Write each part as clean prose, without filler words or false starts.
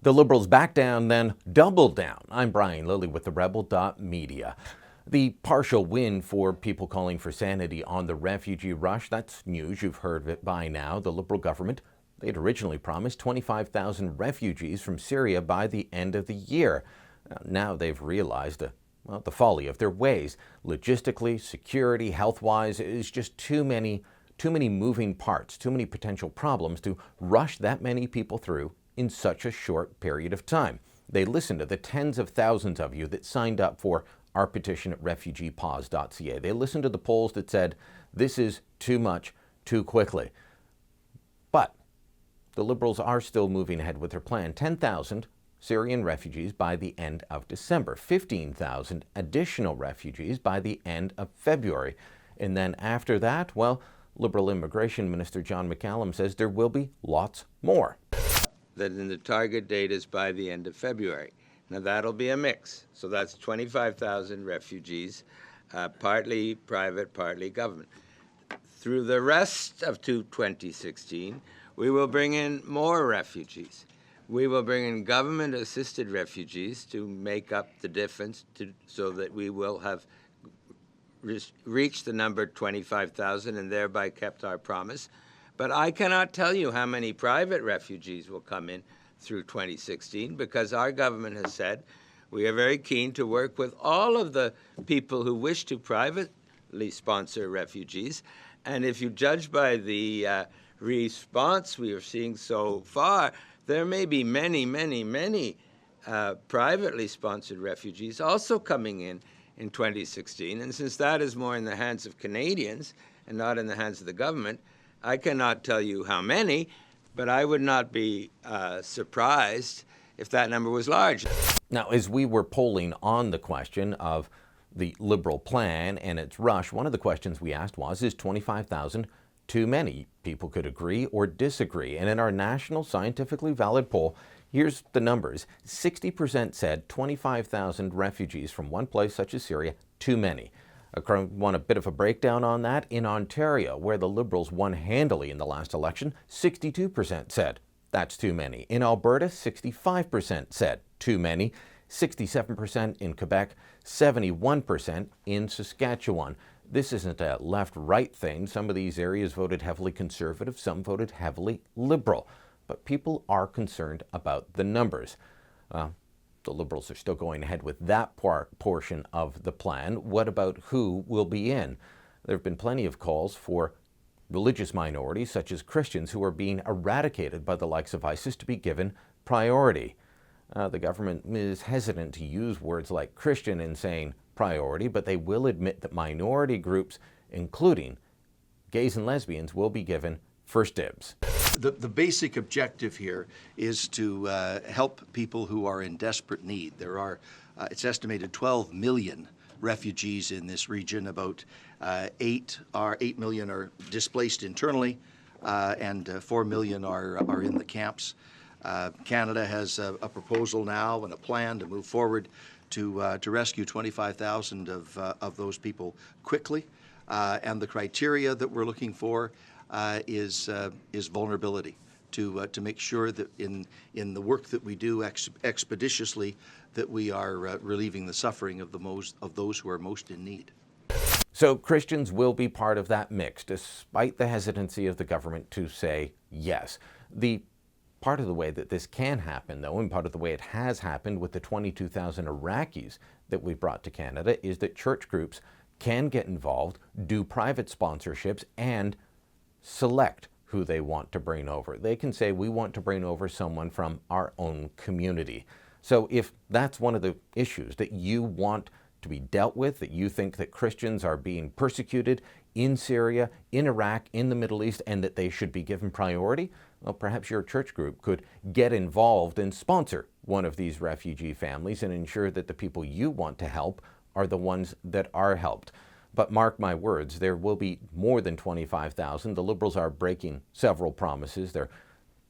The Liberals back down, then doubled down. I'm Brian Lilley with TheRebel.Media. The partial win for people calling for sanity on the refugee rush, that's news. You've heard of it by now. The Liberal government, they'd originally promised 25,000 refugees from Syria by the end of the year. Now they've realized the folly of their ways. Logistically, security, health-wise, it's just too many moving parts, too many potential problems to rush that many people through in such a short period of time. They listened to the tens of thousands of you that signed up for our petition at refugeepause.ca. They listened to the polls that said this is too much, too quickly. But the Liberals are still moving ahead with their plan. 10,000 Syrian refugees by the end of December, 15,000 additional refugees by the end of February. And then after that, well, Liberal Immigration Minister John McCallum says there will be lots more. That in the target date is by the end of February. Now that'll be a mix. So that's 25,000 refugees, partly private, partly government. Through the rest of 2016, we will bring in more refugees. We will bring in government-assisted refugees to make up the difference so that we will have reached the number 25,000 and thereby kept our promise. But I cannot tell you how many private refugees will come in through 2016 because our government has said we are very keen to work with all of the people who wish to privately sponsor refugees. And if you judge by the response we are seeing so far, there may be many privately sponsored refugees also coming in 2016. And since that is more in the hands of Canadians and not in the hands of the government, I cannot tell you how many, but I would not be surprised if that number was large. Now, as we were polling on the question of the Liberal plan and its rush, one of the questions we asked was, is 25,000 too many? People could agree or disagree. And in our national scientifically valid poll, here's the numbers. 60% said 25,000 refugees from one place such as Syria, too many. I want a bit of a breakdown on that. In Ontario, where the Liberals won handily in the last election, 62% said that's too many. In Alberta, 65% said too many. 67% in Quebec, 71% in Saskatchewan. This isn't a left-right thing. Some of these areas voted heavily Conservative, some voted heavily Liberal. But people are concerned about the numbers. The Liberals are still going ahead with that portion of the plan. What about who will be in? There have been plenty of calls for religious minorities, such as Christians, who are being eradicated by the likes of ISIS, to be given priority. The government is hesitant to use words like Christian in saying priority, but they will admit that minority groups, including gays and lesbians, will be given first dibs. The basic objective here is to help people who are in desperate need. There are, it's estimated, 12 million refugees in this region. About 8 million are displaced internally, and 4 million are in the camps. Canada has a proposal now and a plan to move forward to rescue 25,000 of those people quickly. And the criteria that we're looking for is vulnerability, to make sure that in the work that we do expeditiously, that we are relieving the suffering of those who are most in need. So Christians will be part of that mix, despite the hesitancy of the government to say yes. The part of the way that this can happen, though, and part of the way it has happened with the 22,000 Iraqis that we brought to Canada, is that church groups can get involved, do private sponsorships, and select who they want to bring over. They can say, we want to bring over someone from our own community. So if that's one of the issues that you want to be dealt with, that you think that Christians are being persecuted in Syria, in Iraq, in the Middle East, and that they should be given priority, well, perhaps your church group could get involved and sponsor one of these refugee families and ensure that the people you want to help are the ones that are helped. But mark my words, there will be more than 25,000. The Liberals are breaking several promises. They're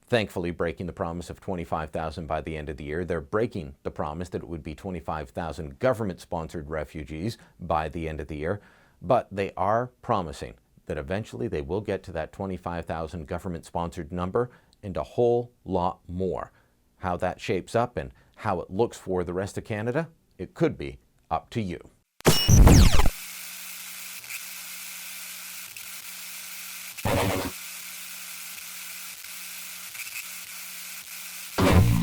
thankfully breaking the promise of 25,000 by the end of the year. They're breaking the promise that it would be 25,000 government-sponsored refugees by the end of the year. But they are promising that eventually they will get to that 25,000 government-sponsored number and a whole lot more. how that shapes up and how it looks for the rest of Canada, it could be up to you.